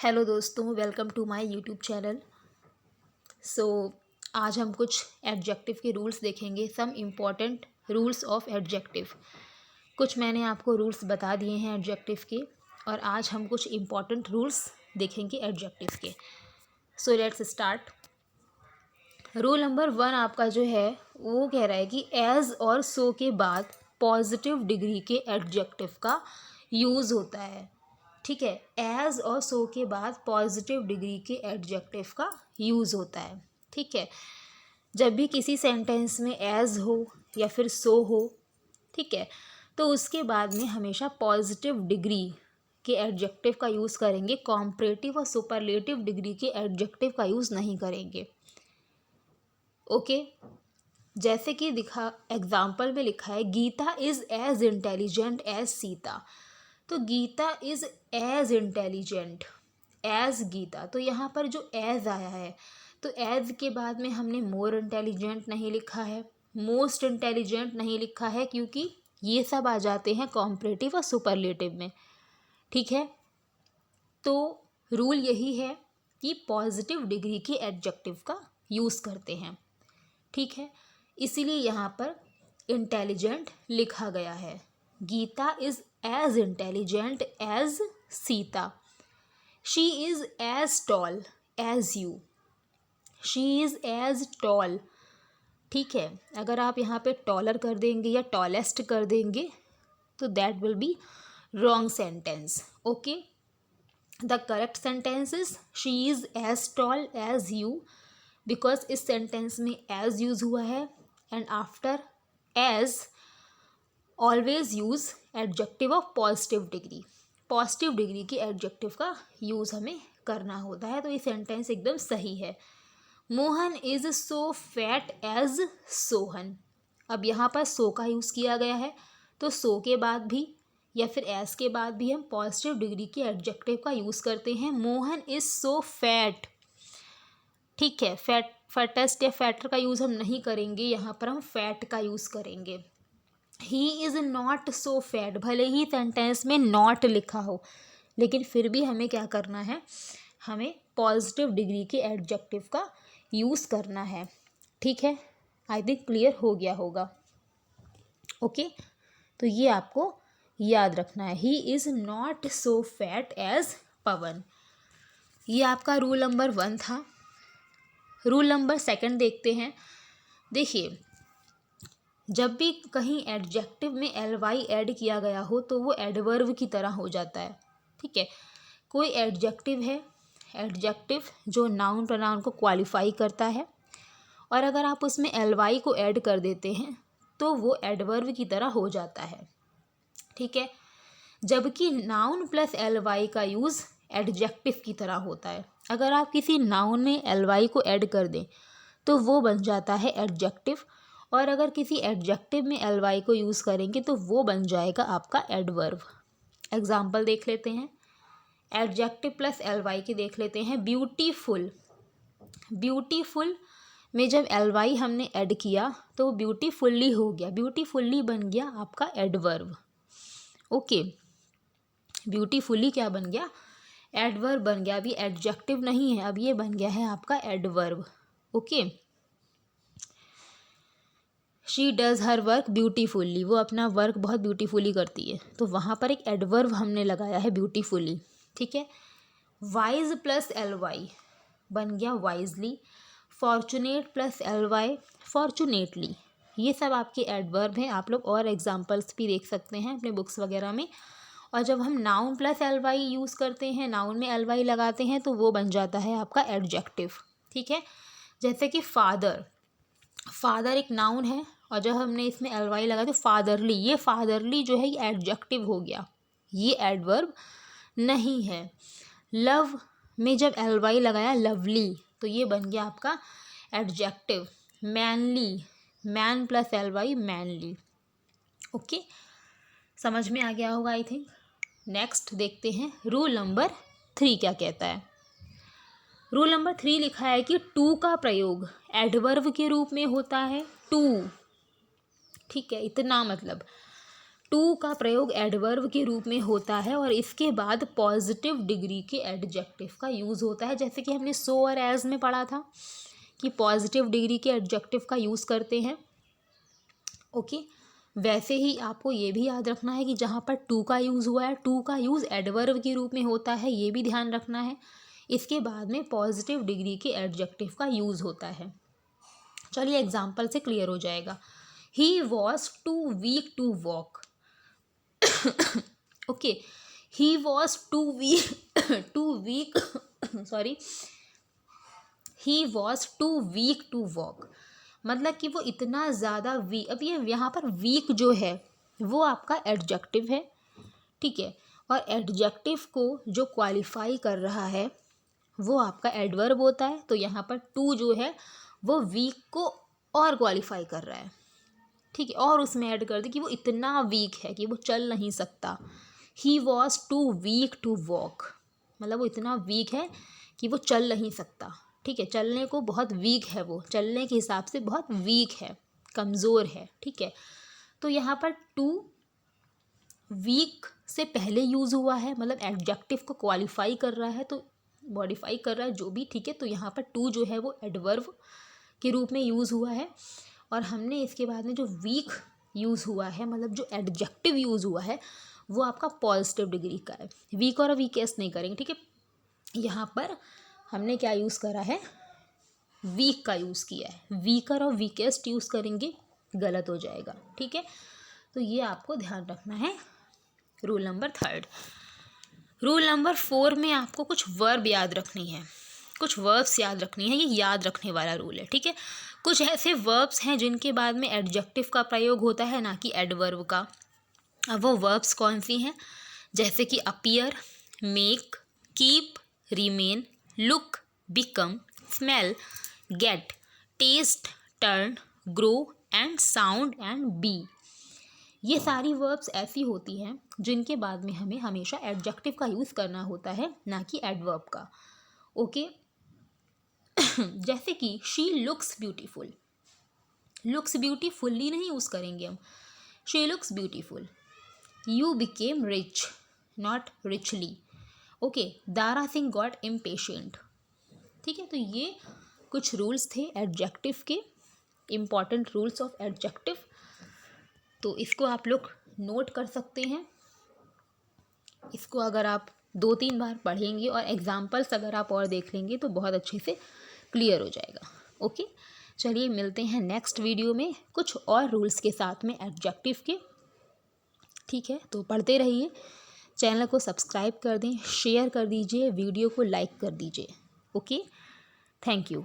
Hello दोस्तों, welcome to my YouTube channel. आज हम कुछ एडजेक्टिव के रूल्स देखेंगे। Some important rules of adjective. कुछ मैंने आपको रूल्स बता दिए हैं एडजेक्टिव के, और आज हम कुछ इम्पॉर्टेंट रूल्स देखेंगे एडजेक्टिव के। So let's start. Rule number 1 आपका जो है वो कह रहा है कि एज और सो के बाद पॉजिटिव डिग्री के एडजेक्टिव का यूज़ होता है। ठीक है, एज और सो के बाद पॉजिटिव डिग्री के एडजेक्टिव का यूज़ होता है। ठीक है, जब भी किसी सेंटेंस में एज हो या फिर सो हो, ठीक है, तो उसके बाद में हमेशा पॉजिटिव डिग्री के एडजेक्टिव का यूज़ करेंगे। कॉम्परेटिव और सुपरलेटिव डिग्री के एडजेक्टिव का यूज़ नहीं करेंगे। ओके, जैसे कि दिखा एग्जाम्पल में लिखा है, Gita is as intelligent as Sita. तो Gita is as intelligent as Gita, तो यहाँ पर जो एज आया है, तो एज के बाद में हमने मोर इंटेलिजेंट नहीं लिखा है, मोस्ट इंटेलिजेंट नहीं लिखा है, क्योंकि ये सब आ जाते हैं कॉम्परेटिव और सुपरलेटिव में। ठीक है, तो रूल यही है कि पॉजिटिव डिग्री के एडजेक्टिव का यूज़ करते हैं। ठीक है, इसीलिए यहाँ पर इंटेलिजेंट लिखा गया है। Gita is as intelligent as Sita. She is as tall as you. She is as tall. ठीक है, अगर आप यहाँ पे टॉलर कर देंगे या टॉलेस्ट कर देंगे तो that will be wrong sentence. Okay, the correct sentence is she is as tall as you, because इस सेंटेंस में एज यूज़ हुआ है, and after as always use adjective of positive degree. Positive degree के adjective का use हमें करना होता है, तो ये सेंटेंस एकदम सही है। Mohan is so fat as Sohan. अब यहाँ पर सो का यूज़ किया गया है, तो सो के बाद भी या फिर एज के बाद भी हम पॉजिटिव डिग्री के एडजेक्टिव का यूज़ करते हैं। Mohan is so fat. ठीक है, फैटेस्ट या फैटर का यूज़ हम नहीं करेंगे, यहाँ पर हम फैट का यूज़ करेंगे। ही इज़ नॉट सो फैट, भले ही सेंटेंस में नॉट लिखा हो, लेकिन फिर भी हमें क्या करना है, हमें पॉजिटिव डिग्री के एडजेक्टिव का यूज़ करना है। ठीक है, आई थिंक क्लियर हो गया होगा। ओके, तो ये आपको याद रखना है। He is not so fat as Pawan. ये आपका रूल नंबर 1 था। रूल नंबर 2 देखते हैं। देखिए, जब भी कहीं एडजेक्टिव में ly ऐड किया गया हो तो वो एडवर्ब की तरह हो जाता है। ठीक है, कोई एडजेक्टिव है, एडजेक्टिव जो नाउन प्रोनाउन को क्वालिफाई करता है, और अगर आप उसमें ly को ऐड कर देते हैं तो वो एडवर्ब की तरह हो जाता है। ठीक है, जबकि नाउन प्लस ly का यूज़ एडजेक्टिव की तरह होता है। अगर आप किसी नाउन में ly को ऐड कर दें तो वो बन जाता है एडजेक्टिव, और अगर किसी एडजेक्टिव में ly को यूज़ करेंगे तो वो बन जाएगा आपका एडवर्ब। एग्जाम्पल देख लेते हैं, एडजेक्टिव प्लस ly के देख लेते हैं। ब्यूटीफुल, ब्यूटीफुल में जब ly हमने ऐड किया तो ब्यूटीफुल्ली हो गया, ब्यूटीफुल्ली बन गया आपका एडवर्ब। ओके, ब्यूटीफुल्ली क्या बन गया, एडवर्ब बन गया। अभी एडजेक्टिव नहीं है, अब ये बन गया है आपका adverb. Okay, she does her work beautifully, वो अपना वर्क बहुत ब्यूटीफुली करती है, तो वहाँ पर एक एडवर्ब हमने लगाया है ब्यूटीफुली। ठीक है, वाइज प्लस ly बन गया wisely. Fortunate plus ly fortunately. ये सब आपके एडवर्ब हैं। आप लोग और एग्जांपल्स भी देख सकते हैं अपने बुक्स वगैरह में। और जब हम नाउन प्लस ly यूज़ करते हैं, नाउन में ly लगाते हैं, तो वो बन जाता है आपका एडजेक्टिव। ठीक है, जैसे कि फादर, फादर एक नाउन है, और जब हमने इसमें ly लगा तो फादरली, ये फादरली जो है ये एडजेक्टिव हो गया, ये एडवर्ब नहीं है। लव में जब ly लगाया लवली, तो ये बन गया आपका adjective. Manly, man plus ly manly. Okay, समझ में आ गया होगा आई थिंक। नेक्स्ट देखते हैं रूल नंबर 3 क्या कहता है। रूल नंबर 3 लिखा है कि टू का प्रयोग एडवर्ब के रूप में होता है। टू, ठीक है, इतना मतलब टू का प्रयोग एडवर्ब के रूप में होता है और इसके बाद पॉजिटिव डिग्री के एडजेक्टिव का यूज़ होता है, जैसे कि हमने सो और एज में पढ़ा था कि पॉजिटिव डिग्री के एडजेक्टिव का यूज़ करते हैं। ओके, वैसे ही आपको ये भी याद रखना है कि जहाँ पर टू का यूज़ हुआ है, टू का यूज़ एडवर्ब के रूप में होता है, ये भी ध्यान रखना है। इसके बाद में पॉजिटिव डिग्री के एडजेक्टिव का यूज़ होता है। चलिए एग्जाम्पल से क्लियर हो जाएगा। He was too weak to walk. Okay, he was too weak sorry, he was too weak to walk, मतलब कि वो इतना ज़्यादा वीक। अब ये यहाँ पर वीक जो है वो आपका एडजेक्टिव है, ठीक है, और एडजेक्टिव को जो क्वालिफाई कर रहा है वो आपका एडवर्ब होता है। तो यहाँ पर टू जो है वो वीक को और क्वालिफाई कर रहा है, ठीक है, और उसमें ऐड कर दे कि वो इतना वीक है कि वो चल नहीं सकता। He was too weak to walk, मतलब वो इतना वीक है कि वो चल नहीं सकता, ठीक है, चलने को बहुत वीक है, वो चलने के हिसाब से बहुत वीक है, कमज़ोर है, ठीक है। तो यहाँ पर टू वीक से पहले यूज़ हुआ है, मतलब एडजेक्टिव को क्वालिफाई कर रहा है, तो मॉडिफाई कर रहा है जो भी, ठीक है। तो यहाँ पर टू जो है वो एडवर्ब के रूप में यूज़ हुआ है, और हमने इसके बाद में जो वीक यूज़ हुआ है, मतलब जो एडजेक्टिव यूज़ हुआ है वो आपका पॉजिटिव डिग्री का है। वीक और वीकेस्ट नहीं करेंगे, ठीक है। यहाँ पर हमने क्या यूज़ करा है, वीक का यूज़ किया है। वीकर और वीकेस्ट यूज़ करेंगे गलत हो जाएगा, ठीक है। तो ये आपको ध्यान रखना है। Rule number 3। रूल नंबर 4 में आपको कुछ वर्ब याद रखनी है, कुछ वर्ब्स याद रखनी है। ये याद रखने वाला रूल है, ठीक है। कुछ ऐसे वर्ब्स हैं जिनके बाद में एडजेक्टिव का प्रयोग होता है, ना कि एडवर्ब का। अब वो वर्ब्स कौन सी हैं, जैसे कि appear, make, keep, remain, look, become, smell, get, taste, turn, grow and sound and be. ये सारी वर्ब्स ऐसी होती हैं जिनके बाद में हमें हमेशा एडजेक्टिव का यूज़ करना होता है, ना कि एडवर्ब का। ओके, जैसे कि she looks beautiful, looks beautifully नहीं यूज़ करेंगे हम, she looks beautiful. You became rich, not richly. Okay, Dara Singh got impatient, ठीक है। तो ये कुछ रूल्स थे एडजेक्टिव के, इम्पॉर्टेंट रूल्स ऑफ एडजेक्टिव। तो इसको आप लोग नोट कर सकते हैं। इसको अगर आप 2-3 बार पढ़ेंगे और एग्जाम्पल्स अगर आप और देख लेंगे तो बहुत अच्छे से क्लियर हो जाएगा। ओके, चलिए मिलते हैं नेक्स्ट वीडियो में कुछ और रूल्स के साथ में एडजेक्टिव के, ठीक है। तो पढ़ते रहिए, चैनल को सब्सक्राइब कर दें, शेयर कर दीजिए, वीडियो को लाइक कर दीजिए। Okay, thank you.